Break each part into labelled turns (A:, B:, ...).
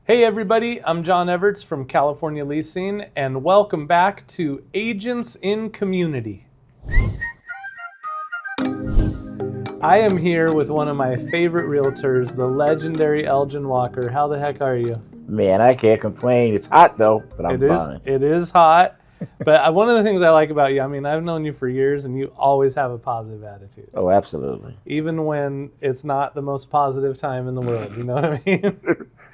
A: Hey everybody, I'm John Everts from California Leasing, and welcome back to Agents in Community. I am here with one of my favorite realtors, the legendary Elgin Walker. How the heck are you?
B: Man, I can't complain. It's hot though, but I'm fine.
A: It is hot, but one of the things I like about you, I've known you for years, and you always have a positive attitude.
B: Oh, absolutely.
A: Even when it's not the most positive time in the world, you know what I mean?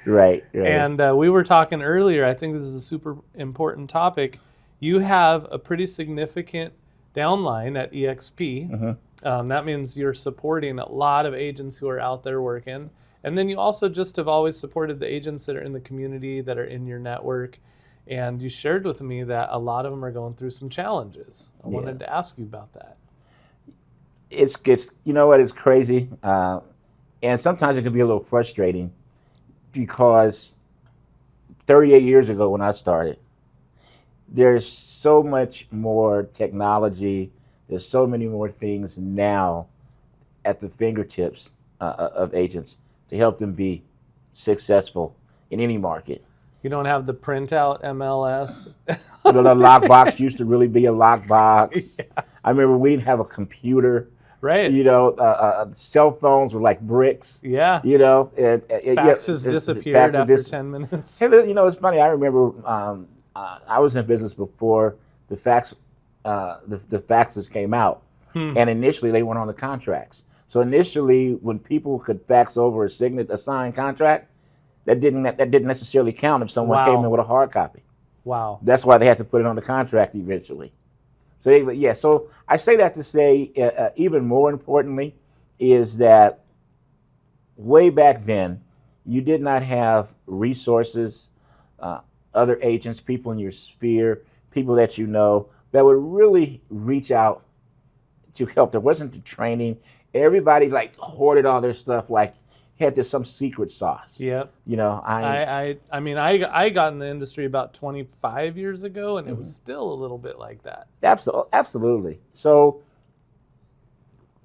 B: Right.
A: And we were talking earlier, I think this is a super important topic. You have a pretty significant downline at EXP.
B: Mm-hmm.
A: That means you're supporting a lot of agents who are out there working. And then you also just have always supported the agents that are in the community, that are in your network. And you shared with me that a lot of them are going through some challenges. I wanted to ask you about that.
B: It's you know what, it's crazy. And sometimes it can be a little frustrating because 38 years ago when I started, there's so much more technology. There's so many more things now at the fingertips of agents to help them be successful in any market.
A: You don't have the printout MLS.
B: The lockbox used to really be a lockbox.
A: Yeah.
B: I remember we didn't have a computer.
A: Right.
B: You know, cell phones were like bricks.
A: Yeah.
B: You know,
A: faxes disappeared after 10 minutes.
B: You know, it's funny. I remember I was in business before the faxes came out, and initially they weren't on the contracts. So initially, when people could fax over a signed contract, that didn't necessarily count if someone came in with a hard copy.
A: Wow.
B: That's why they had to put it on the contract eventually. So yeah, so I say that to say, even more importantly, is that way back then, you did not have resources, other agents, people in your sphere, people that you know, that would really reach out to help. There wasn't the training. Everybody like hoarded all their stuff, like had this some secret sauce.
A: Yep.
B: You know,
A: I got in the industry about 25 years ago, and it was still a little bit like that.
B: Absolutely. So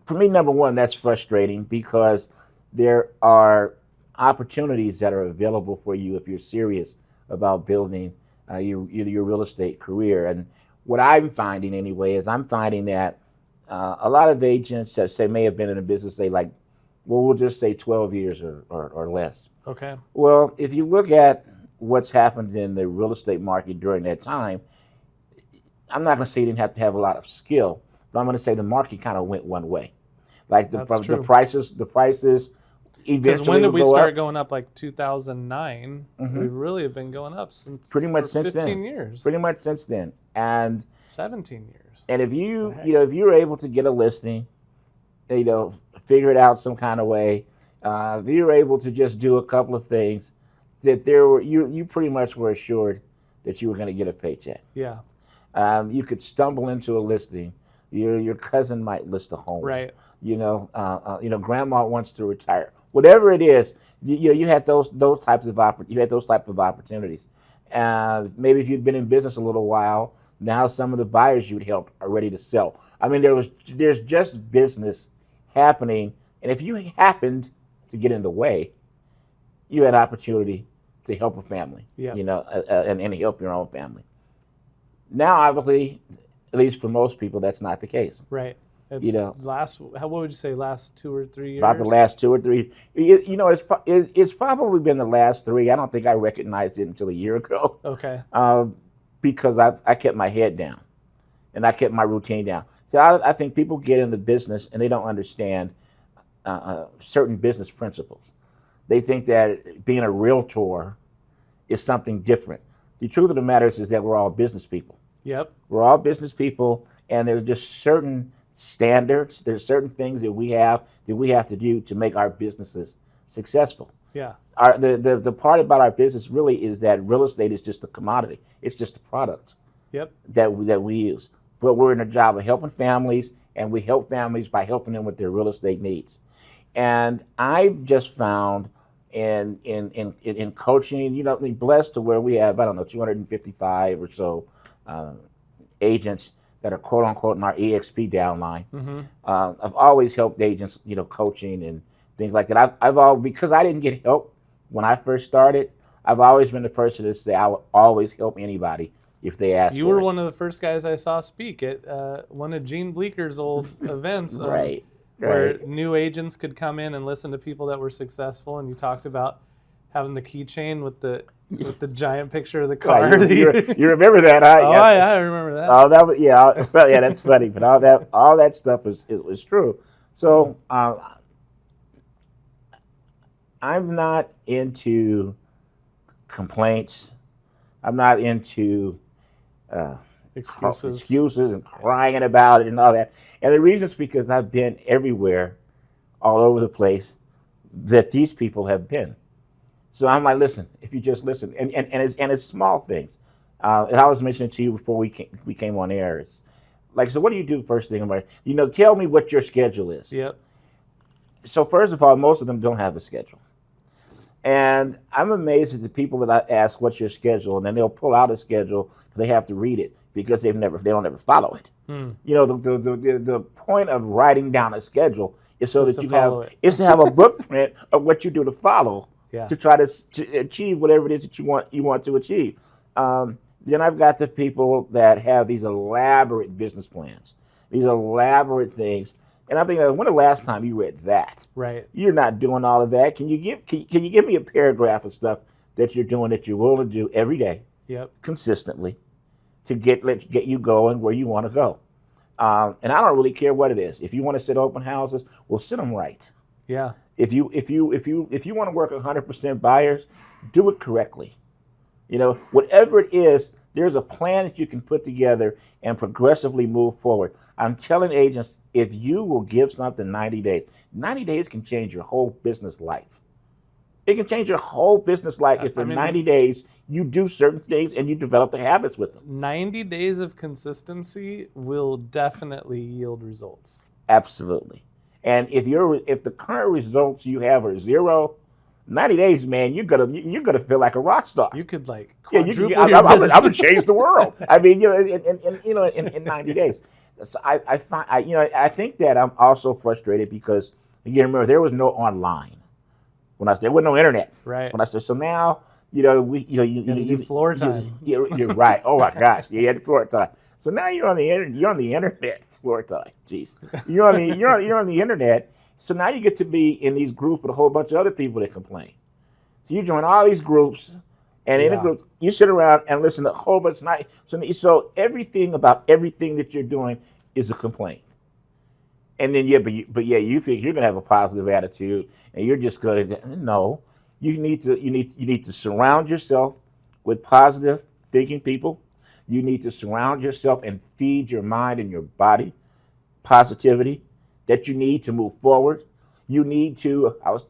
B: for me, number one, that's frustrating because there are opportunities that are available for you if you're serious about building your real estate career. And what I'm finding anyway is I'm finding that a lot of agents that may have been in a business, say like, well, we'll just say 12 years or less.
A: Okay.
B: Well, if you look at what's happened in the real estate market during that time, I'm not going to say you didn't have to have a lot of skill, but I'm going to say the market kind of went one way. Like the prices eventually
A: Because when did we
B: go
A: start
B: up.
A: going up? Like 2009. We really have been going up since
B: Pretty much since
A: 15
B: then.
A: years.
B: Pretty much since then. And
A: 17 years.
B: And if if you're able to get a listing, figure it out some kind of way, if you're able to just do a couple of things, that you pretty much were assured that you were going to get a paycheck.
A: Yeah.
B: You could stumble into a listing. Your cousin might list a home.
A: Right.
B: Grandma wants to retire. Whatever it is, you had those types of opportunities. Maybe if you'd been in business a little while, now some of the buyers you'd help are ready to sell. I mean, there's just business happening, and if you happened to get in the way, you had opportunity to help a family.
A: Yeah.
B: And help your own family. Now, obviously, at least for most people, that's not the case.
A: Right. What would you say, last 2 or 3 years?
B: About the last 2 or 3. It's probably been the last 3. I don't think I recognized it until a year ago.
A: Okay.
B: Because I kept my head down, and I kept my routine down. So I think people get in the business and they don't understand certain business principles. They think that being a realtor is something different. The truth of the matter is that we're all business people.
A: Yep.
B: We're all business people, and there's just certain standards. There's certain things that we have to do to make our businesses successful.
A: Yeah.
B: The part about our business really is that real estate is just a commodity. It's just a product.
A: Yep.
B: That we use. But we're in a job of helping families, and we help families by helping them with their real estate needs. And I've just found in coaching, blessed to where we have, 255 or so agents that are quote unquote in our EXP downline. I've always helped agents, coaching and things like that. Because I didn't get help when I first started, I've always been the person to say I will always help anybody if they ask
A: You
B: for
A: were
B: it.
A: one of the first guys I saw speak at one of Gene Bleeker's old events,
B: Right,
A: where
B: right.
A: new agents could come in and listen to people that were successful, and you talked about having the keychain with the giant picture of the car.
B: Right, you remember that, huh?
A: Oh,
B: Yeah.
A: I remember that.
B: All that, yeah, well, yeah, that's funny, but all that stuff was true. So I'm not into complaints. I'm not into
A: Excuses.
B: excuses and crying about it and all that. And the reason is because I've been everywhere, all over the place that these people have been. So I'm like, listen, if you just listen, and it's small things. I was mentioning to you before we came on air. It's like, so what do you do first thing? I'm like, tell me what your schedule is.
A: Yep.
B: So first of all, most of them don't have a schedule. And I'm amazed at the people that I ask, "What's your schedule?" And then they'll pull out a schedule. They have to read it because they don't ever follow it.
A: Hmm.
B: The point of writing down a schedule is so
A: Just
B: that
A: to
B: you have
A: follow it.
B: is to have a blueprint of what you do to follow
A: Yeah.
B: to try to achieve whatever it is that you want to achieve. Then I've got the people that have these elaborate business plans, these elaborate things. And I'm thinking, when the last time you read that?
A: Right.
B: You're not doing all of that. Can you give me a paragraph of stuff that you're doing that you're willing to do every day,
A: Yep.
B: consistently, to get you going where you want to go? And I don't really care what it is. If you want to sit open houses, well, sit them right.
A: Yeah.
B: If you want to work 100% buyers, do it correctly. Whatever it is, there's a plan that you can put together and progressively move forward. I'm telling agents, if you will give something 90 days, 90 days can change your whole business life. It can change your whole business life if for 90 days you do certain things and you develop the habits with them.
A: 90 days of consistency will definitely yield results.
B: Absolutely. And if the current results you have are 0, 90 days, man, you're gonna feel like a rock star.
A: You could like
B: quadruple
A: your
B: I'm
A: business.
B: gonna change the world. I mean, in 90 days. So I think that I'm also frustrated because, again, remember, there was no online there was no internet.
A: Right.
B: When I said, so now you
A: do floor time.
B: You're right. Oh my gosh, you had floor time. So now you're on the internet. You're on the internet floor time. Jeez, you're on the internet. So now you get to be in these groups with a whole bunch of other people that complain. So you join all these groups, and in a group you sit around and listen to a whole bunch of night. So everything about everything that you're doing is a complaint. And then you think you're gonna have a positive attitude, and you're just gonna no. You need to surround yourself with positive thinking people. You need to surround yourself and feed your mind and your body positivity that you need to move forward. You need to. I was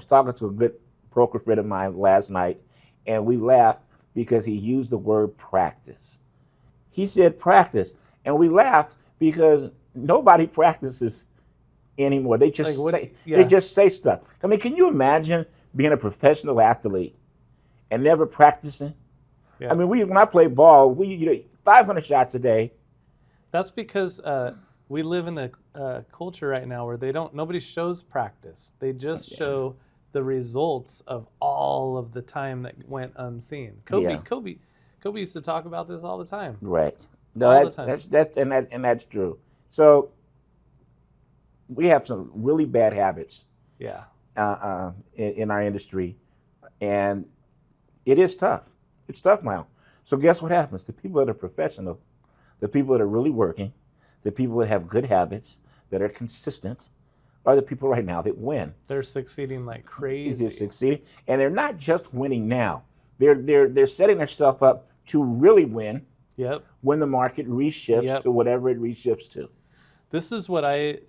B: talking to a good broker friend of mine last night, and we laughed because he used the word practice. He said practice, and we laughed because nobody practices anymore. They just they just say stuff. I mean, can you imagine being a professional athlete and never practicing? Yeah. I mean, when I play ball, 500 shots a day.
A: That's because we live in a culture right now where nobody shows practice. They just show the results of all of the time that went unseen. Kobe used to talk about this all the time.
B: Right. No, that's true. So we have some really bad habits.
A: Yeah.
B: In our industry, and it is tough. It's tough now. So guess what happens? The people that are professional, the people that are really working, the people that have good habits, that are consistent, are the people right now that win.
A: They're succeeding like crazy.
B: They're succeeding, and they're not just winning now. They're setting themselves up to really win.
A: Yep.
B: When the market reshifts to whatever it reshifts to.
A: This is what I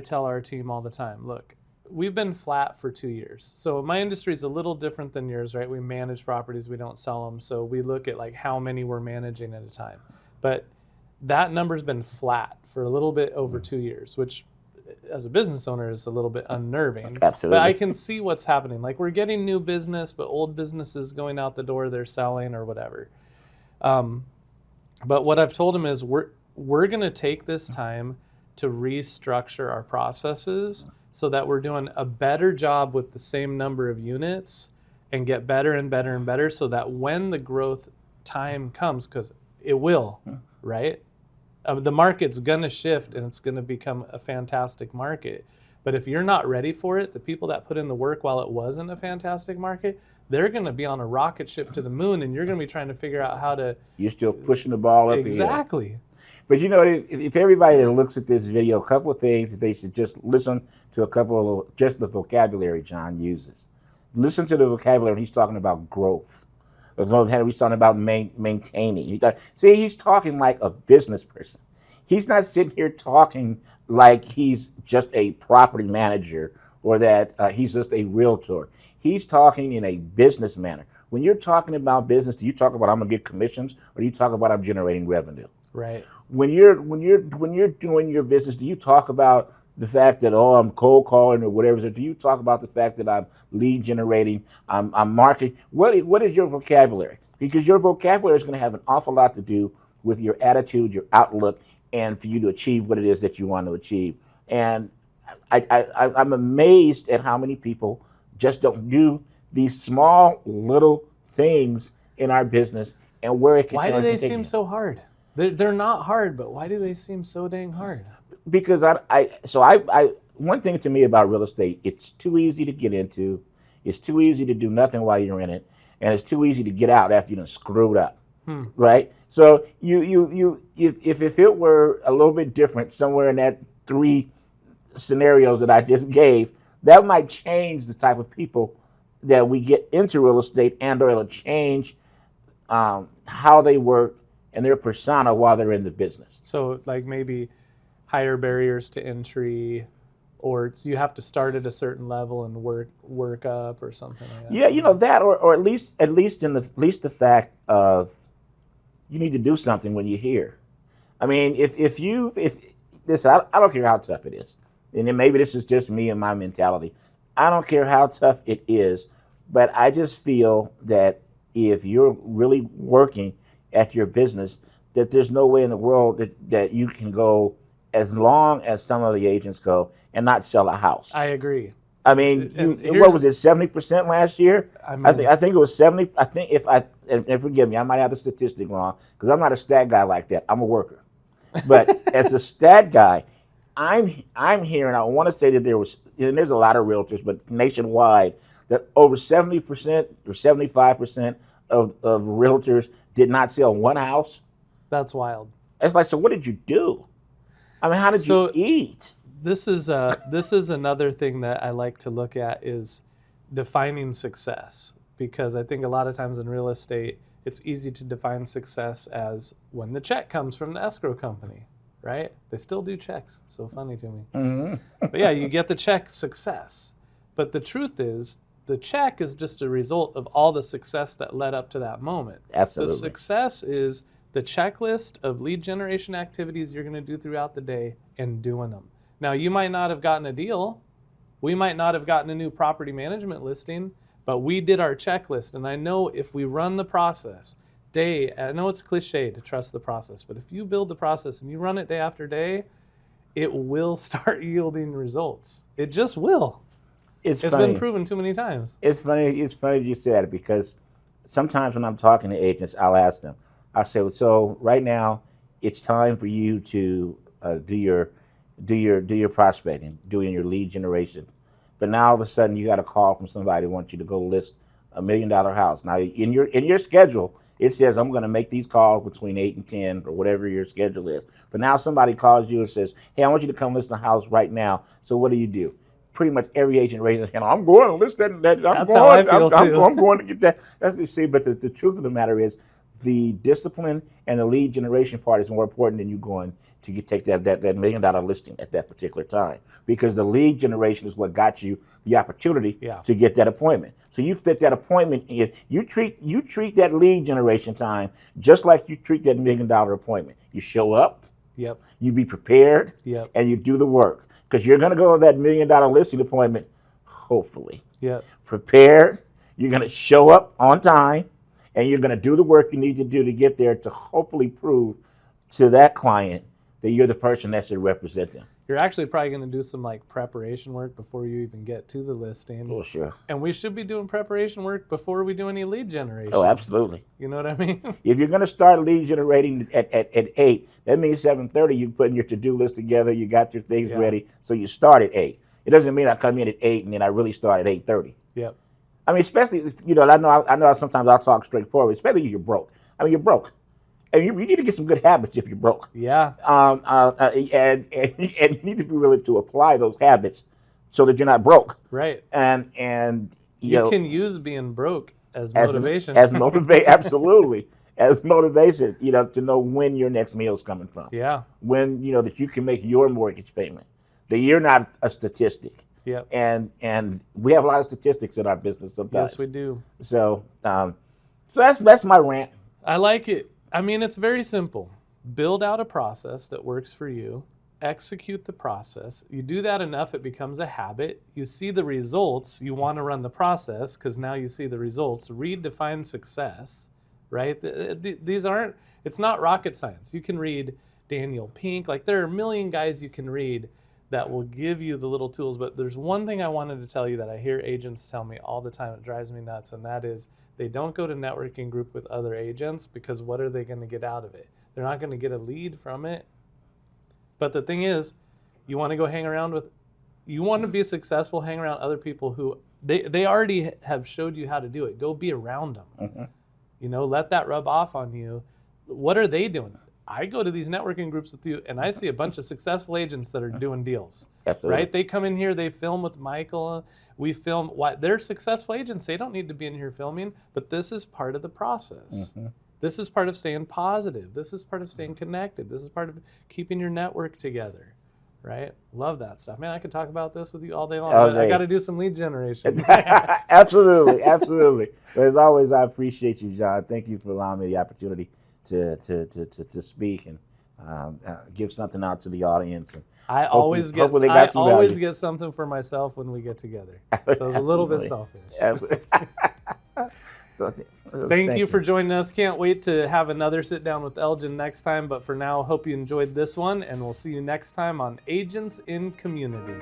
A: tell our team all the time. Look, we've been flat for 2 years. So my industry is a little different than yours, right? We manage properties, we don't sell them. So we look at like how many we're managing at a time. But that number's been flat for a little bit over 2 years, which as a business owner is a little bit unnerving.
B: Absolutely.
A: But I can see what's happening. Like we're getting new business, but old businesses going out the door, they're selling or whatever. But what I've told them is we're going to take this time to restructure our processes so that we're doing a better job with the same number of units and get better and better and better so that when the growth time comes, because it will, right? The market's going to shift and it's going to become a fantastic market. But if you're not ready for it, the people that put in the work while it wasn't a fantastic market, they're going to be on a rocket ship to the moon, and you're going to be trying to figure out how to.
B: You're still pushing the ball up.
A: Exactly.
B: But you know, if everybody that looks at this video, a couple of things that they should just listen to, a couple of just the vocabulary John uses. Listen to the vocabulary when he's talking about growth. He's talking about maintaining. He's talking like a business person. He's not sitting here talking like he's just a property manager or that he's just a realtor. He's talking in a business manner. When you're talking about business, do you talk about I'm gonna get commissions, or do you talk about I'm generating revenue?
A: Right.
B: When you're doing your business, do you talk about the fact that I'm cold calling or whatever? Or do you talk about the fact that I'm lead generating, I'm marketing? What is your vocabulary? Because your vocabulary is going to have an awful lot to do with your attitude, your outlook, and for you to achieve what it is that you want to achieve. And I'm amazed at how many people just don't do these small little things in our business and where it can.
A: Why do they seem so hard? They're not hard, but why do they seem so dang hard?
B: Because one thing to me about real estate, it's too easy to get into, it's too easy to do nothing while you're in it, and it's too easy to get out after you done screwed up, right? So if it were a little bit different somewhere in that 3 scenarios that I just gave, that might change the type of people that we get into real estate, and or it'll change how they work and their persona while they're in the business.
A: So like maybe higher barriers to entry, or you have to start at a certain level and work up or something like that.
B: Yeah, you know that, or at least the fact of you need to do something when you're here. I mean, if this, I don't care how tough it is, and then maybe this is just me and my mentality. I don't care how tough it is, but I just feel that if you're really working at your business, that there's no way in the world that you can go as long as some of the agents go and not sell a house.
A: I agree.
B: I mean, what was it, 70% last year? I think it was 70. I think and forgive me, I might have the statistic wrong because I'm not a stat guy like that. I'm a worker. But as a stat guy, I'm hearing, I want to say that there's a lot of realtors, but nationwide, that over 70% or 75% of realtors did not sell one house.
A: That's wild.
B: It's like, so what did you do? I mean, how did you eat?
A: This is another thing that I like to look at is defining success, because I think a lot of times in real estate, it's easy to define success as when the check comes from the escrow company, right? They still do checks. It's so funny to me.
B: Mm-hmm.
A: But yeah, you get the check, success. But the truth is, the check is just a result of all the success that led up to that moment.
B: Absolutely.
A: The success is the checklist of lead generation activities you're going to do throughout the day and doing them. Now, you might not have gotten a deal. We might not have gotten a new property management listing, but we did our checklist. And I know if we run the process I know it's cliche to trust the process, but if you build the process and you run it day after day, it will start yielding results. It just will. It's been proven too many times.
B: It's funny you say that, because sometimes when I'm talking to agents, I'll ask them, I'll say, so right now it's time for you to do your prospecting, doing your lead generation. But now all of a sudden you got a call from somebody who wants you to go list $1 million house. Now in your schedule, it says I'm going to make these calls between 8 and 10 or whatever your schedule is. But now somebody calls you and says, hey, I want you to come list the house right now. So what do? Pretty much every agent raises their hand. I'm going to list that. I'm going to get that. That's what you see. But the truth of the matter is, the discipline and the lead generation part is more important than you going to take that $1 million listing at that particular time, because the lead generation is what got you the opportunity to get that appointment. So you fit that appointment in. You treat that lead generation time just like you treat that $1 million appointment. You show up.
A: Yep.
B: You be prepared.
A: Yep.
B: And you do the work, because you're going to go to that $1 million listing appointment, hopefully.
A: Yep.
B: Prepared. You're going to show up on time, and you're going to do the work you need to do to get there to hopefully prove to that client that you're the person that should represent them.
A: you're actually probably going to do some like preparation work before you even get to the listing.
B: Oh, sure.
A: And we should be doing preparation work before we do any lead generation.
B: Oh, absolutely.
A: You know what I mean?
B: If you're going to start lead generating at 8, that means 7:30 you're putting your to-do list together, you got your things ready, so you start at 8. It doesn't mean I come in at 8 and then I really start at 8:30.
A: Yep.
B: I mean, especially, you know, I know sometimes I'll talk straightforward, especially if you're broke. I mean, you're broke. And you need to get some good habits if you're broke.
A: Yeah.
B: And you need to be willing to apply those habits so that you're not broke.
A: Right.
B: And you know,
A: can use being broke as motivation.
B: Absolutely. As motivation, you know, to know when your next meal is coming from.
A: Yeah.
B: When, you know, that you can make your mortgage payment. That you're not a statistic.
A: Yep.
B: And we have a lot of statistics in our business sometimes.
A: Yes, we do.
B: So that's my rant.
A: I like it. I mean, it's very simple. Build out a process that works for you. Execute the process. You do that enough, it becomes a habit. You see the results. You want to run the process because now you see the results. Redefine success, right? These aren't, it's not rocket science. You can read Daniel Pink. Like there are a million guys you can read that will give you the little tools. But there's one thing I wanted to tell you that I hear agents tell me all the time. It drives me nuts. And that is they don't go to networking group with other agents because what are they going to get out of it? They're not going to get a lead from it. But the thing is, you want to go hang around with, you want to be successful, hang around other people who, they already have showed you how to do it. Go be around them. Mm-hmm. You know, let that rub off on you. What are they doing? I go to these networking groups with you and I see a bunch of successful agents that are doing deals.
B: Absolutely.
A: Right? They come in here, they film with Michael. We film, they're successful agents. They don't need to be in here filming, but this is part of the process. Mm-hmm. This is part of staying positive. This is part of staying connected. This is part of keeping your network together, right? Love that stuff. Man, I could talk about this with you all day long. I got to do some lead generation.
B: Absolutely, absolutely. But as always, I appreciate you, John. Thank you for allowing me the opportunity to speak and give something out to the audience. And
A: I always get something for myself when we get together. So it's a little bit selfish. Thank you for joining us. Can't wait to have another sit down with Elgin next time. But for now, hope you enjoyed this one, and we'll see you next time on Agents in Community.